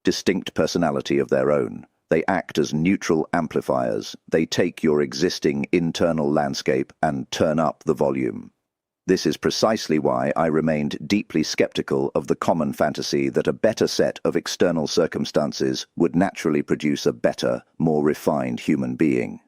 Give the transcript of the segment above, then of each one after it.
distinct personality of their own. They act as neutral amplifiers. They take your existing internal landscape and turn up the volume. This is precisely why I remained deeply skeptical of the common fantasy that a better set of external circumstances would naturally produce a better, more refined human being.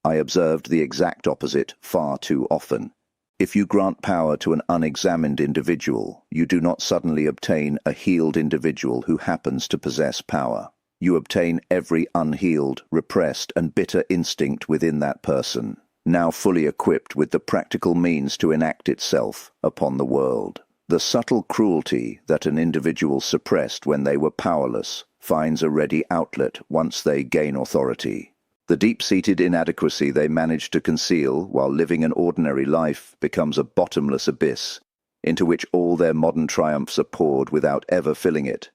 I observed the exact opposite far too often. If you grant power to an unexamined individual, you do not suddenly obtain a healed individual who happens to possess power. You obtain every unhealed, repressed, and bitter instinct within that person, now fully equipped with the practical means to enact itself upon the world. The subtle cruelty that an individual suppressed when they were powerless finds a ready outlet once they gain authority. The deep-seated inadequacy they manage to conceal while living an ordinary life becomes a bottomless abyss, into which all their modern triumphs are poured without ever filling it.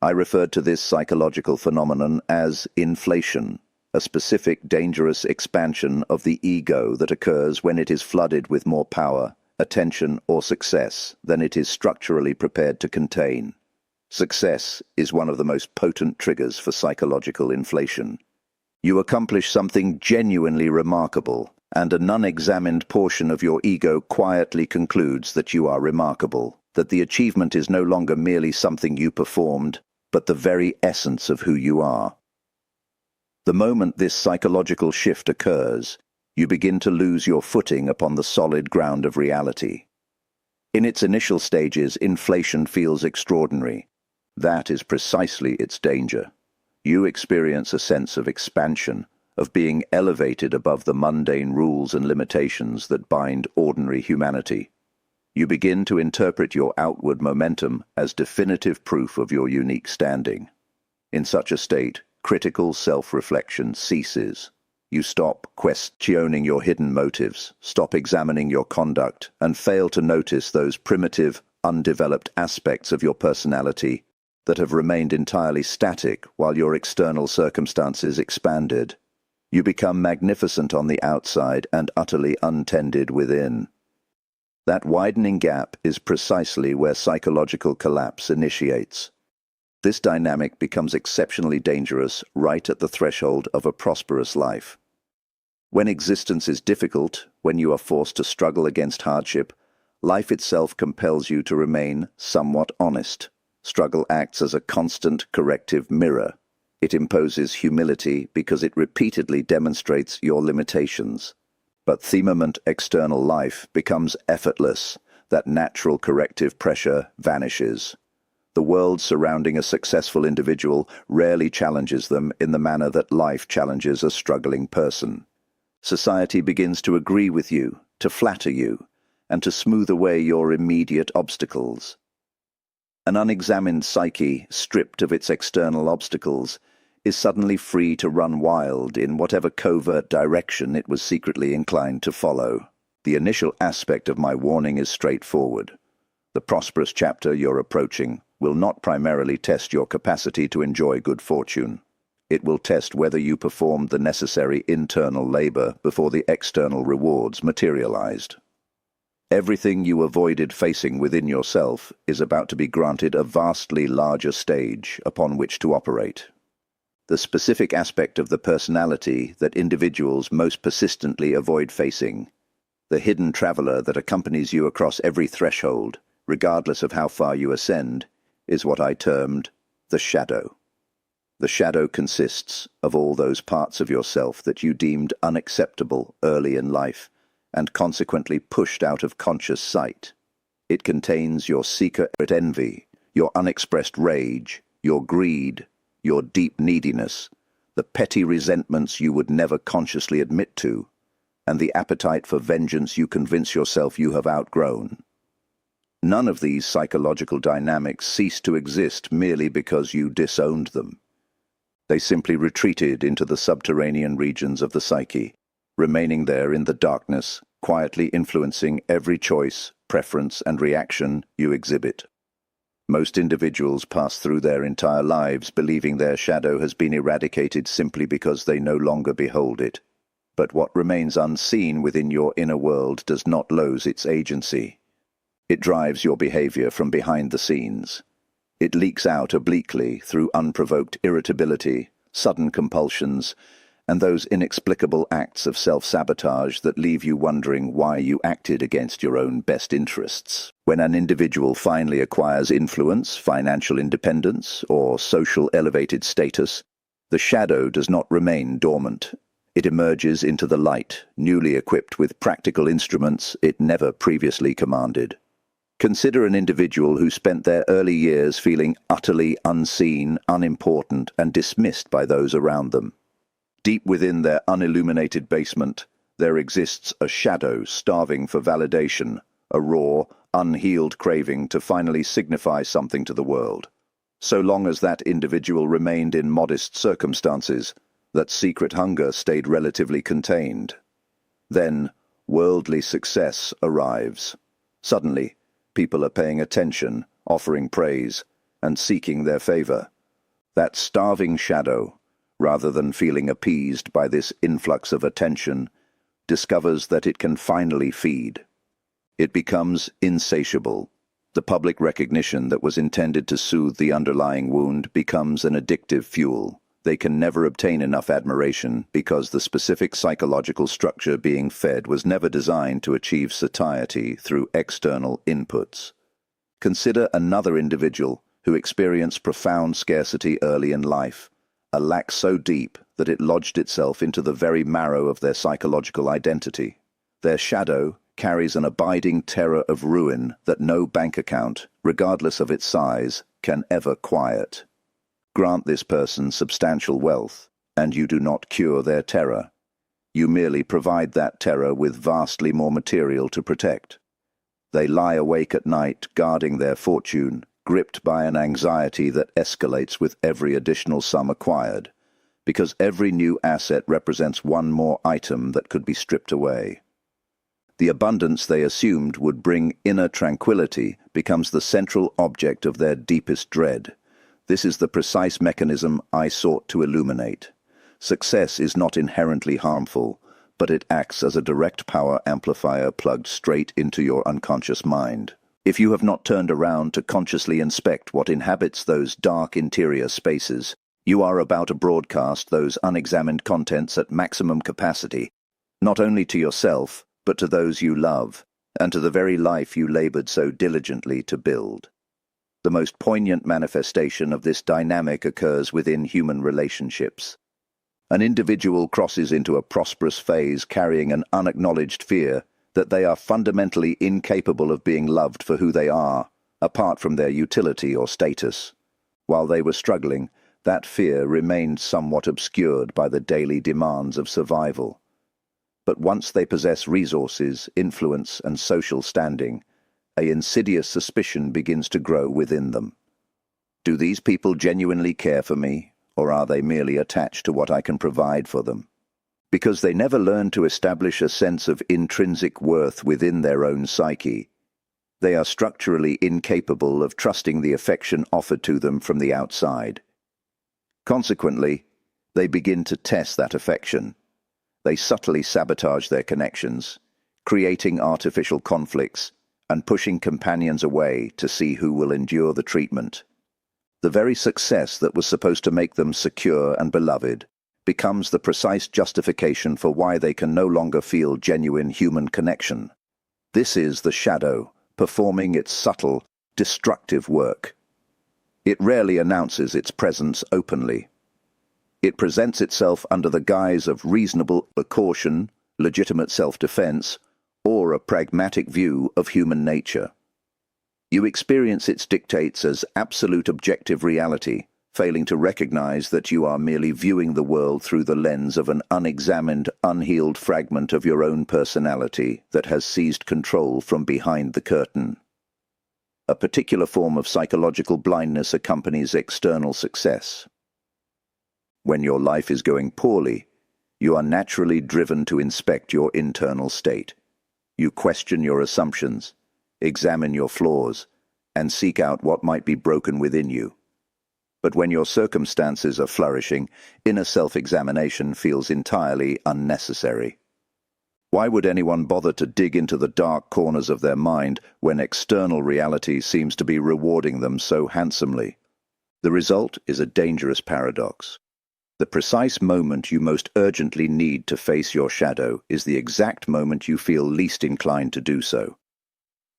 I referred to this psychological phenomenon as inflation, a specific dangerous expansion of the ego that occurs when it is flooded with more power, attention, or success than it is structurally prepared to contain. Success is one of the most potent triggers for psychological inflation. You accomplish something genuinely remarkable, and an unexamined portion of your ego quietly concludes that you are remarkable, that the achievement is no longer merely something you performed, but the very essence of who you are. The moment this psychological shift occurs, you begin to lose your footing upon the solid ground of reality. In its initial stages, inflation feels extraordinary. That is precisely its danger. You experience a sense of expansion, of being elevated above the mundane rules and limitations that bind ordinary humanity. You begin to interpret your outward momentum as definitive proof of your unique standing. In such a state, critical self-reflection ceases. You stop questioning your hidden motives, stop examining your conduct, and fail to notice those primitive, undeveloped aspects of your personality that have remained entirely static while your external circumstances expanded. You become magnificent on the outside and utterly untended within. That widening gap is precisely where psychological collapse initiates. This dynamic becomes exceptionally dangerous right at the threshold of a prosperous life. When existence is difficult, when you are forced to struggle against hardship, life itself compels you to remain somewhat honest. Struggle acts as a constant corrective mirror. It imposes humility because it repeatedly demonstrates your limitations. But firmament external life becomes effortless. That natural corrective pressure vanishes. The world surrounding a successful individual rarely challenges them in the manner that life challenges a struggling person. Society begins to agree with you, to flatter you, and to smooth away your immediate obstacles. An unexamined psyche, stripped of its external obstacles, is suddenly free to run wild in whatever covert direction it was secretly inclined to follow. The initial aspect of my warning is straightforward. The prosperous chapter you're approaching will not primarily test your capacity to enjoy good fortune. It will test whether you performed the necessary internal labor before the external rewards materialized. Everything you avoided facing within yourself is about to be granted a vastly larger stage upon which to operate. The specific aspect of the personality that individuals most persistently avoid facing, the hidden traveler that accompanies you across every threshold, regardless of how far you ascend, is what I termed the shadow. The shadow consists of all those parts of yourself that you deemed unacceptable early in life, and consequently pushed out of conscious sight. It contains your secret envy, your unexpressed rage, your greed, your deep neediness, the petty resentments you would never consciously admit to, and the appetite for vengeance you convince yourself you have outgrown. None of these psychological dynamics cease to exist merely because you disowned them. They simply retreated into the subterranean regions of the psyche, remaining there in the darkness, quietly influencing every choice, preference, and reaction you exhibit. Most individuals pass through their entire lives believing their shadow has been eradicated simply because they no longer behold it. But what remains unseen within your inner world does not lose its agency. It drives your behavior from behind the scenes. It leaks out obliquely through unprovoked irritability, sudden compulsions, and those inexplicable acts of self-sabotage that leave you wondering why you acted against your own best interests. When an individual finally acquires influence, financial independence, or social elevated status, the shadow does not remain dormant. It emerges into the light, newly equipped with practical instruments it never previously commanded. Consider an individual who spent their early years feeling utterly unseen, unimportant, and dismissed by those around them. Deep within their unilluminated basement, there exists a shadow starving for validation, a raw, unhealed craving to finally signify something to the world. So long as that individual remained in modest circumstances, that secret hunger stayed relatively contained. Then, worldly success arrives. Suddenly, people are paying attention, offering praise, and seeking their favor. That starving shadow, rather than feeling appeased by this influx of attention, discovers that it can finally feed. It becomes insatiable. The public recognition that was intended to soothe the underlying wound becomes an addictive fuel. They can never obtain enough admiration because the specific psychological structure being fed was never designed to achieve satiety through external inputs. Consider another individual who experienced profound scarcity early in life, a lack so deep that it lodged itself into the very marrow of their psychological identity. Their shadow carries an abiding terror of ruin that no bank account, regardless of its size, can ever quiet. Grant this person substantial wealth, and you do not cure their terror. You merely provide that terror with vastly more material to protect. They lie awake at night guarding their fortune, gripped by an anxiety that escalates with every additional sum acquired, because every new asset represents one more item that could be stripped away. The abundance they assumed would bring inner tranquility becomes the central object of their deepest dread. This is the precise mechanism I sought to illuminate. Success is not inherently harmful, but it acts as a direct power amplifier plugged straight into your unconscious mind. If you have not turned around to consciously inspect what inhabits those dark interior spaces, you are about to broadcast those unexamined contents at maximum capacity, not only to yourself, but to those you love, and to the very life you labored so diligently to build. The most poignant manifestation of this dynamic occurs within human relationships. An individual crosses into a prosperous phase carrying an unacknowledged fear that they are fundamentally incapable of being loved for who they are, apart from their utility or status. While they were struggling, that fear remained somewhat obscured by the daily demands of survival. But once they possess resources, influence, and social standing, an insidious suspicion begins to grow within them. Do these people genuinely care for me, or are they merely attached to what I can provide for them? Because they never learn to establish a sense of intrinsic worth within their own psyche, they are structurally incapable of trusting the affection offered to them from the outside. Consequently, they begin to test that affection. They subtly sabotage their connections, creating artificial conflicts and pushing companions away to see who will endure the treatment. The very success that was supposed to make them secure and beloved becomes the precise justification for why they can no longer feel genuine human connection. This is the shadow performing its subtle, destructive work. It rarely announces its presence openly. It presents itself under the guise of reasonable caution, legitimate self-defense, or a pragmatic view of human nature. You experience its dictates as absolute objective reality, failing to recognize that you are merely viewing the world through the lens of an unexamined, unhealed fragment of your own personality that has seized control from behind the curtain. A particular form of psychological blindness accompanies external success. When your life is going poorly, you are naturally driven to inspect your internal state. You question your assumptions, examine your flaws, and seek out what might be broken within you. But when your circumstances are flourishing, inner self-examination feels entirely unnecessary. Why would anyone bother to dig into the dark corners of their mind when external reality seems to be rewarding them so handsomely? The result is a dangerous paradox. The precise moment you most urgently need to face your shadow is the exact moment you feel least inclined to do so.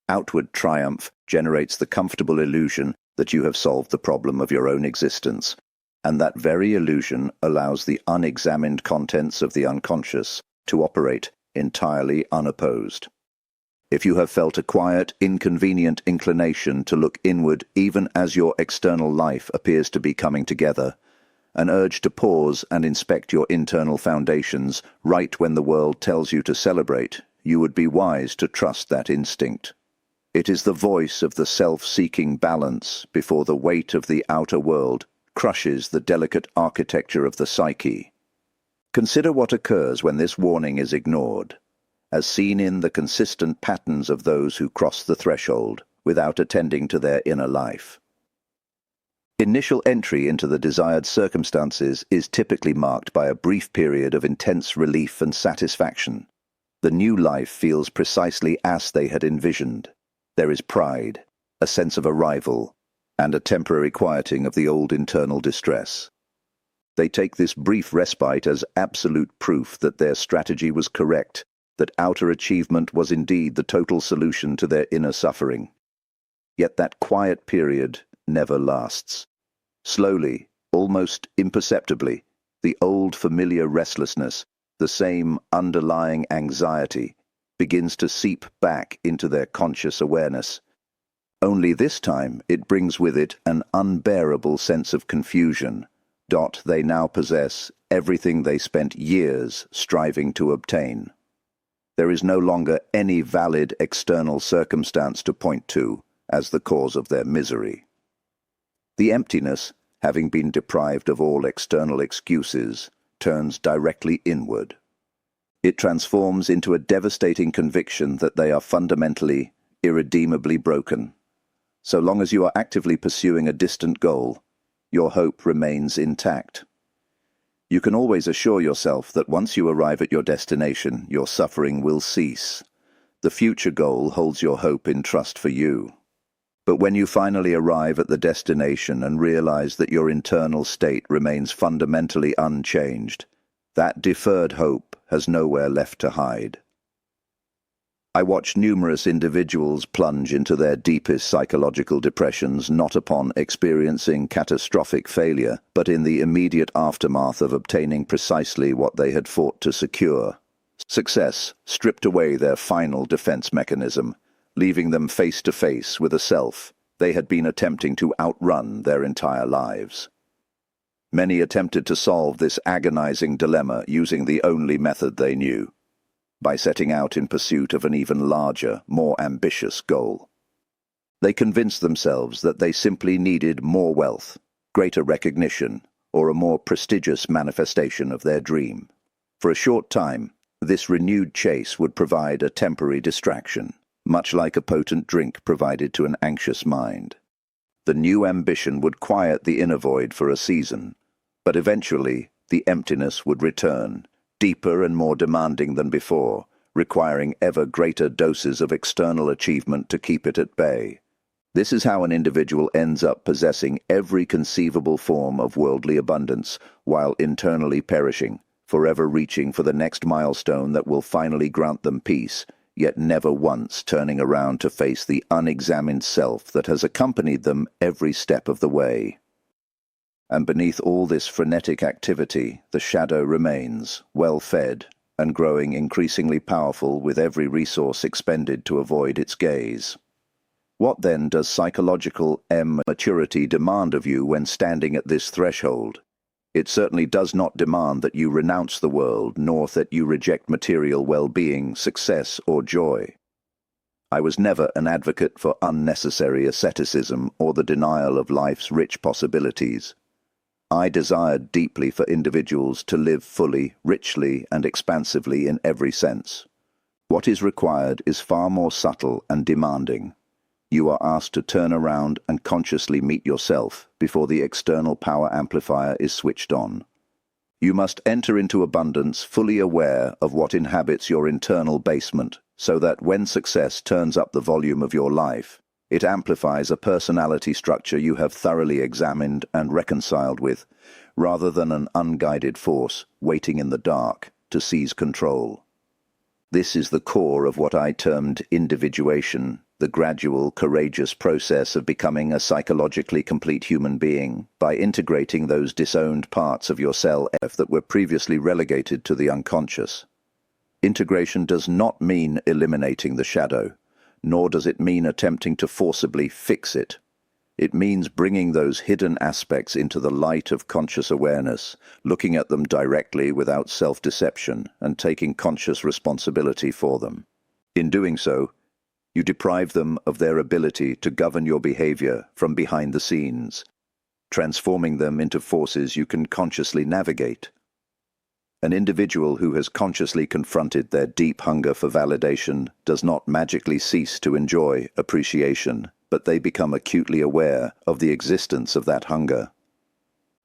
Outward triumph generates the comfortable illusion that you have solved the problem of your own existence, and that very illusion allows the unexamined contents of the unconscious to operate entirely unopposed. If you have felt a quiet, inconvenient inclination to look inward even as your external life appears to be coming together, an urge to pause and inspect your internal foundations right when the world tells you to celebrate, you would be wise to trust that instinct. It is the voice of the self-seeking balance before the weight of the outer world crushes the delicate architecture of the psyche. Consider what occurs when this warning is ignored, as seen in the consistent patterns of those who cross the threshold without attending to their inner life. Initial entry into the desired circumstances is typically marked by a brief period of intense relief and satisfaction. The new life feels precisely as they had envisioned. There is pride, a sense of arrival, and a temporary quieting of the old internal distress. They take this brief respite as absolute proof that their strategy was correct, that outer achievement was indeed the total solution to their inner suffering. Yet that quiet period never lasts. Slowly, almost imperceptibly, the old familiar restlessness, the same underlying anxiety, begins to seep back into their conscious awareness. Only this time it brings with it an unbearable sense of confusion. They now possess everything they spent years striving to obtain. There is no longer any valid external circumstance to point to as the cause of their misery. The emptiness, having been deprived of all external excuses, turns directly inward. It transforms into a devastating conviction that they are fundamentally, irredeemably broken. So long as you are actively pursuing a distant goal, your hope remains intact. You can always assure yourself that once you arrive at your destination, your suffering will cease. The future goal holds your hope in trust for you. But when you finally arrive at the destination and realize that your internal state remains fundamentally unchanged, that deferred hope has nowhere left to hide. I watch numerous individuals plunge into their deepest psychological depressions not upon experiencing catastrophic failure, but in the immediate aftermath of obtaining precisely what they had fought to secure. Success stripped away their final defense mechanism, leaving them face to face with a self they had been attempting to outrun their entire lives. Many attempted to solve this agonizing dilemma using the only method they knew, by setting out in pursuit of an even larger, more ambitious goal. They convinced themselves that they simply needed more wealth, greater recognition, or a more prestigious manifestation of their dream. For a short time, this renewed chase would provide a temporary distraction, much like a potent drink provided to an anxious mind. The new ambition would quiet the inner void for a season, but eventually the emptiness would return, deeper and more demanding than before, requiring ever greater doses of external achievement to keep it at bay. This is how an individual ends up possessing every conceivable form of worldly abundance while internally perishing, forever reaching for the next milestone that will finally grant them peace, yet never once turning around to face the unexamined self that has accompanied them every step of the way. And beneath all this frenetic activity, the shadow remains, well-fed, and growing increasingly powerful with every resource expended to avoid its gaze. What then does psychological maturity demand of you when standing at this threshold? It certainly does not demand that you renounce the world, nor that you reject material well-being, success, or joy. I was never an advocate for unnecessary asceticism or the denial of life's rich possibilities. I desired deeply for individuals to live fully, richly, and expansively in every sense. What is required is far more subtle and demanding. You are asked to turn around and consciously meet yourself before the external power amplifier is switched on. You must enter into abundance fully aware of what inhabits your internal basement, so that when success turns up the volume of your life, it amplifies a personality structure you have thoroughly examined and reconciled with, rather than an unguided force waiting in the dark to seize control. This is the core of what I termed individuation, the gradual, courageous process of becoming a psychologically complete human being by integrating those disowned parts of your self that were previously relegated to the unconscious. Integration does not mean eliminating the shadow, nor does it mean attempting to forcibly fix it. It means bringing those hidden aspects into the light of conscious awareness, looking at them directly without self-deception, and taking conscious responsibility for them. In doing so, you deprive them of their ability to govern your behavior from behind the scenes, transforming them into forces you can consciously navigate. An individual who has consciously confronted their deep hunger for validation does not magically cease to enjoy appreciation, but they become acutely aware of the existence of that hunger.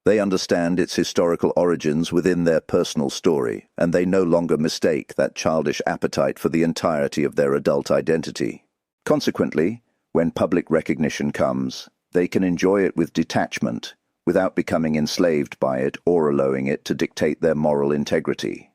They understand its historical origins within their personal story, and they no longer mistake that childish appetite for the entirety of their adult identity. Consequently, when public recognition comes, they can enjoy it with detachment, without becoming enslaved by it or allowing it to dictate their moral integrity.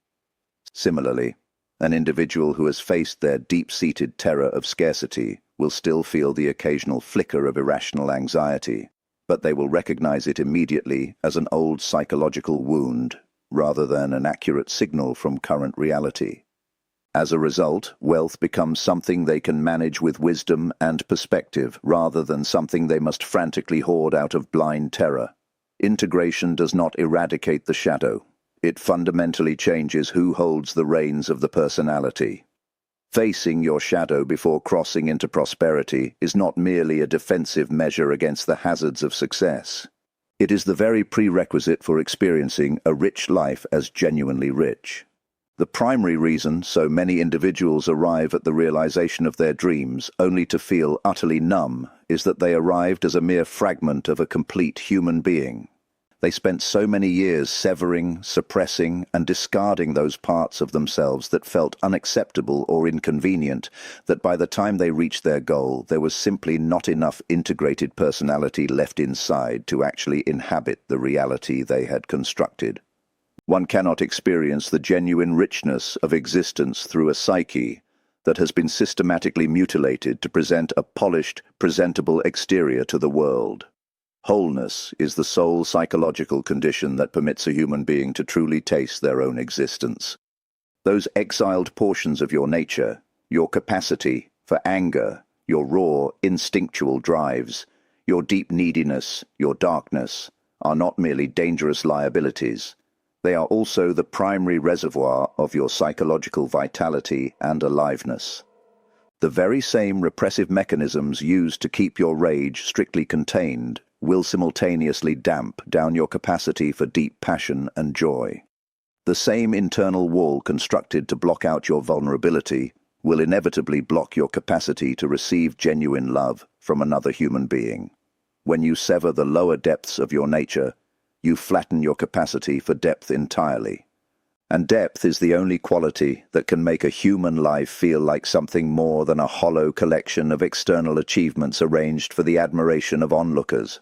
Similarly, an individual who has faced their deep-seated terror of scarcity will still feel the occasional flicker of irrational anxiety, but they will recognize it immediately as an old psychological wound, rather than an accurate signal from current reality. As a result, wealth becomes something they can manage with wisdom and perspective, rather than something they must frantically hoard out of blind terror. Integration does not eradicate the shadow. It fundamentally changes who holds the reins of the personality. Facing your shadow before crossing into prosperity is not merely a defensive measure against the hazards of success. It is the very prerequisite for experiencing a rich life as genuinely rich. The primary reason so many individuals arrive at the realization of their dreams only to feel utterly numb is that they arrived as a mere fragment of a complete human being. They spent so many years severing, suppressing, and discarding those parts of themselves that felt unacceptable or inconvenient, that by the time they reached their goal, there was simply not enough integrated personality left inside to actually inhabit the reality they had constructed. One cannot experience the genuine richness of existence through a psyche that has been systematically mutilated to present a polished, presentable exterior to the world. Wholeness is the sole psychological condition that permits a human being to truly taste their own existence. Those exiled portions of your nature, your capacity for anger, your raw, instinctual drives, your deep neediness, your darkness, are not merely dangerous liabilities. They are also the primary reservoir of your psychological vitality and aliveness. The very same repressive mechanisms used to keep your rage strictly contained will simultaneously damp down your capacity for deep passion and joy. The same internal wall constructed to block out your vulnerability will inevitably block your capacity to receive genuine love from another human being. When you sever the lower depths of your nature, you flatten your capacity for depth entirely. And depth is the only quality that can make a human life feel like something more than a hollow collection of external achievements arranged for the admiration of onlookers.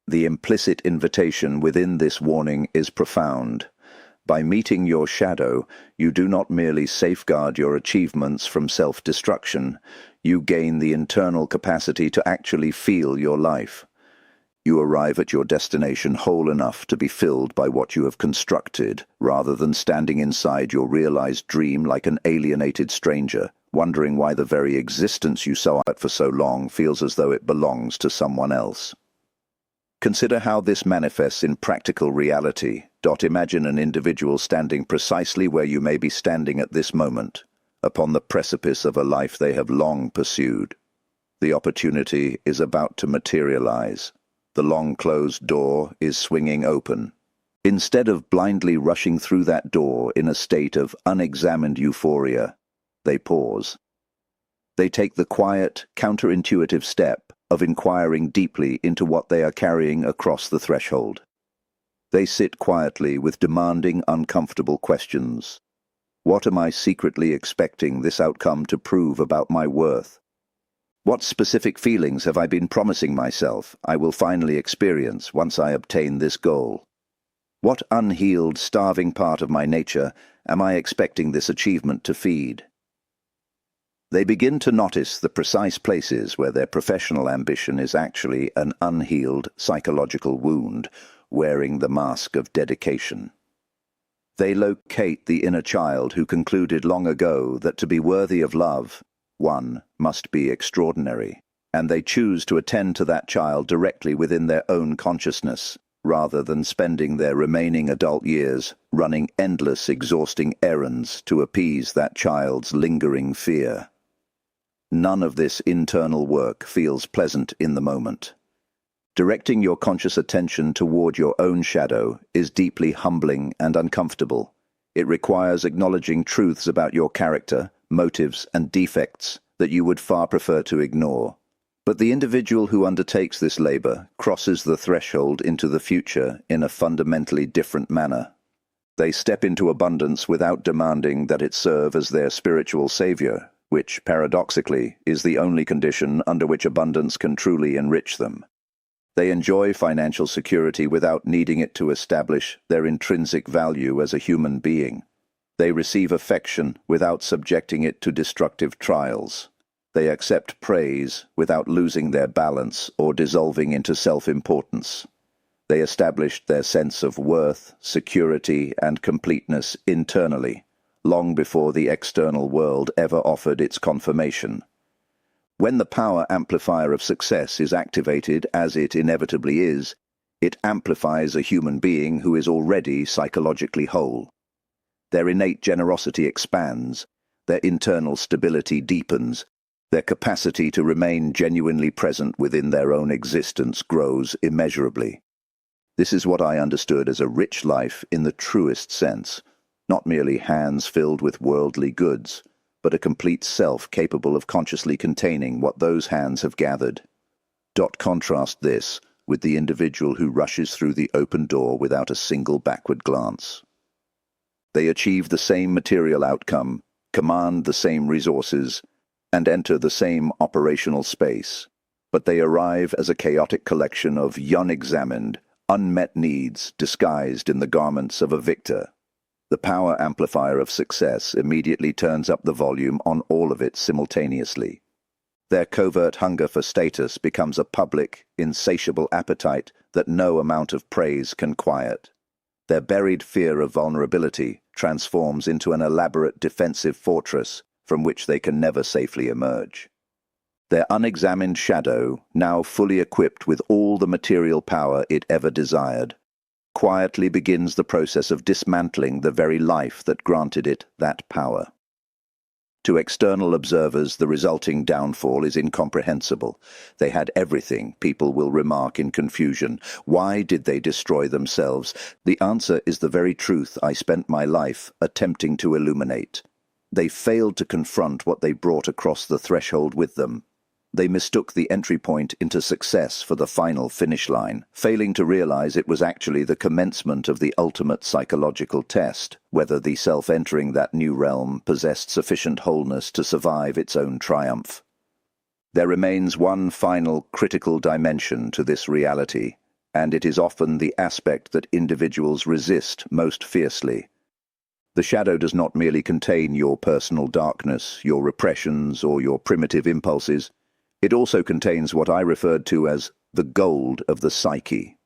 The implicit invitation within this warning is profound. By meeting your shadow, you do not merely safeguard your achievements from self-destruction, you gain the internal capacity to actually feel your life. You arrive at your destination whole enough to be filled by what you have constructed, rather than standing inside your realized dream like an alienated stranger, wondering why the very existence you sought out for so long feels as though it belongs to someone else. Consider how this manifests in practical reality. Imagine an individual standing precisely where you may be standing at this moment, upon the precipice of a life they have long pursued. The opportunity is about to materialize. The long-closed door is swinging open. Instead of blindly rushing through that door in a state of unexamined euphoria, they pause. They take the quiet, counterintuitive step of inquiring deeply into what they are carrying across the threshold. They sit quietly with demanding, uncomfortable questions. What am I secretly expecting this outcome to prove about my worth? What specific feelings have I been promising myself I will finally experience once I obtain this goal? What unhealed, starving part of my nature am I expecting this achievement to feed? They begin to notice the precise places where their professional ambition is actually an unhealed psychological wound, wearing the mask of dedication. They locate the inner child who concluded long ago that to be worthy of love, one must be extraordinary, and they choose to attend to that child directly within their own consciousness, rather than spending their remaining adult years running endless, exhausting errands to appease that child's lingering fear. None of this internal work feels pleasant in the moment. Directing your conscious attention toward your own shadow is deeply humbling and uncomfortable. It requires acknowledging truths about your character, motives, and defects that you would far prefer to ignore. But the individual who undertakes this labor crosses the threshold into the future in a fundamentally different manner. They step into abundance without demanding that it serve as their spiritual savior, which, paradoxically, is the only condition under which abundance can truly enrich them. They enjoy financial security without needing it to establish their intrinsic value as a human being. They receive affection without subjecting it to destructive trials. They accept praise without losing their balance or dissolving into self-importance. They establish their sense of worth, security, and completeness internally, long before the external world ever offered its confirmation. When the power amplifier of success is activated, as it inevitably is, it amplifies a human being who is already psychologically whole. Their innate generosity expands, their internal stability deepens, their capacity to remain genuinely present within their own existence grows immeasurably. This is what I understood as a rich life in the truest sense, not merely hands filled with worldly goods, but a complete self capable of consciously containing what those hands have gathered. Contrast this with the individual who rushes through the open door without a single backward glance. They achieve the same material outcome, command the same resources, and enter the same operational space, but they arrive as a chaotic collection of unexamined, unmet needs disguised in the garments of a victor. The power amplifier of success immediately turns up the volume on all of it simultaneously. Their covert hunger for status becomes a public, insatiable appetite that no amount of praise can quiet. Their buried fear of vulnerability transforms into an elaborate defensive fortress from which they can never safely emerge. Their unexamined shadow, now fully equipped with all the material power it ever desired, quietly begins the process of dismantling the very life that granted it that power. To external observers, the resulting downfall is incomprehensible. They had everything, people will remark in confusion. Why did they destroy themselves? The answer is the very truth I spent my life attempting to illuminate. They failed to confront what they brought across the threshold with them. They mistook the entry point into success for the final finish line, failing to realize it was actually the commencement of the ultimate psychological test, whether the self entering that new realm possessed sufficient wholeness to survive its own triumph. There remains one final critical dimension to this reality, and it is often the aspect that individuals resist most fiercely. The shadow does not merely contain your personal darkness, your repressions, or your primitive impulses. It also contains what I referred to as the gold of the psyche.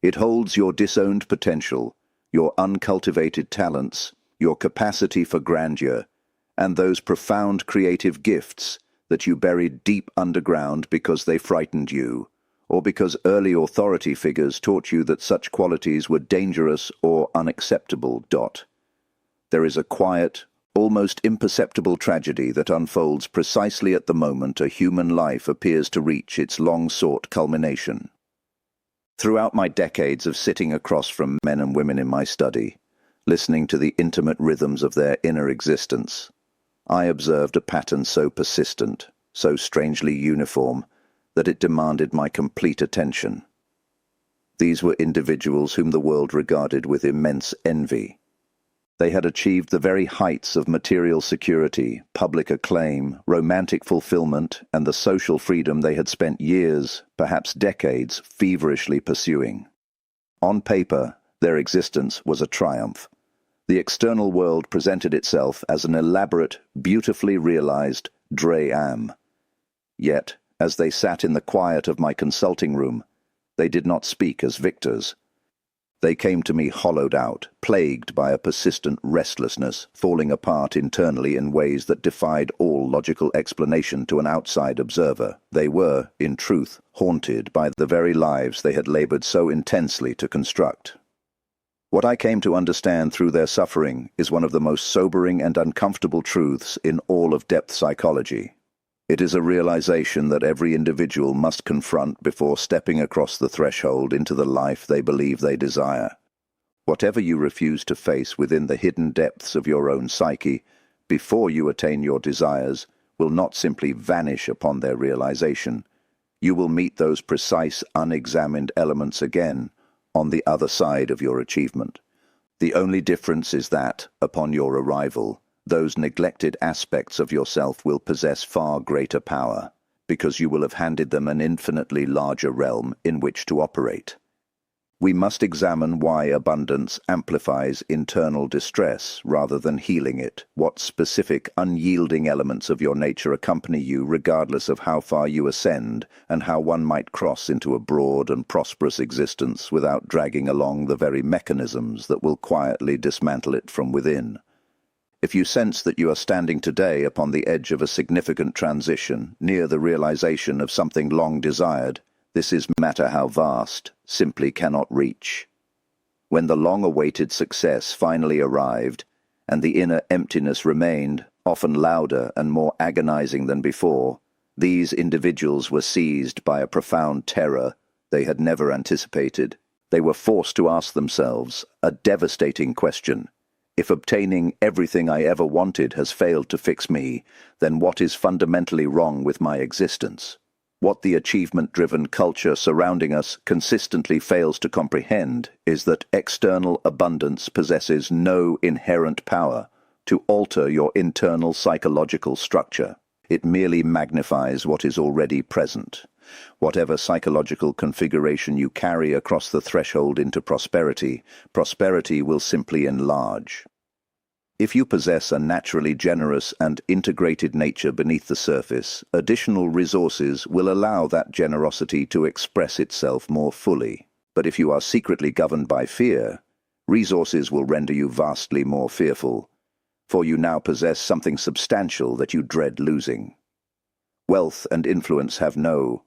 It holds your disowned potential, your uncultivated talents, your capacity for grandeur, and those profound creative gifts that you buried deep underground because they frightened you, or because early authority figures taught you that such qualities were dangerous or unacceptable. There is a quiet, almost imperceptible tragedy that unfolds precisely at the moment a human life appears to reach its long-sought culmination. Throughout my decades of sitting across from men and women in my study, listening to the intimate rhythms of their inner existence, I observed a pattern so persistent, so strangely uniform, that it demanded my complete attention. These were individuals whom the world regarded with immense envy. They had achieved the very heights of material security, public acclaim, romantic fulfillment, and the social freedom they had spent years, perhaps decades, feverishly pursuing. On paper, their existence was a triumph. The external world presented itself as an elaborate, beautifully realized Dre-am. Yet, as they sat in the quiet of my consulting room, they did not speak as victors. They came to me hollowed out, plagued by a persistent restlessness, falling apart internally in ways that defied all logical explanation to an outside observer. They were, in truth, haunted by the very lives they had labored so intensely to construct. What I came to understand through their suffering is one of the most sobering and uncomfortable truths in all of depth psychology. It is a realization that every individual must confront before stepping across the threshold into the life they believe they desire. Whatever you refuse to face within the hidden depths of your own psyche, before you attain your desires, will not simply vanish upon their realization. You will meet those precise, unexamined elements again, on the other side of your achievement. The only difference is that, upon your arrival, those neglected aspects of yourself will possess far greater power, because you will have handed them an infinitely larger realm in which to operate. We must examine why abundance amplifies internal distress rather than healing it, what specific unyielding elements of your nature accompany you regardless of how far you ascend, and how one might cross into a broad and prosperous existence without dragging along the very mechanisms that will quietly dismantle it from within. If you sense that you are standing today upon the edge of a significant transition, near the realization of something long desired, this is matter how vast, simply cannot reach. When the long-awaited success finally arrived, and the inner emptiness remained, often louder and more agonizing than before, these individuals were seized by a profound terror they had never anticipated. They were forced to ask themselves a devastating question. If obtaining everything I ever wanted has failed to fix me, then what is fundamentally wrong with my existence? What the achievement-driven culture surrounding us consistently fails to comprehend is that external abundance possesses no inherent power to alter your internal psychological structure. It merely magnifies what is already present. Whatever psychological configuration you carry across the threshold into prosperity, prosperity will simply enlarge. If you possess a naturally generous and integrated nature beneath the surface, additional resources will allow that generosity to express itself more fully. But if you are secretly governed by fear, resources will render you vastly more fearful, for you now possess something substantial that you dread losing. Wealth and influence have no,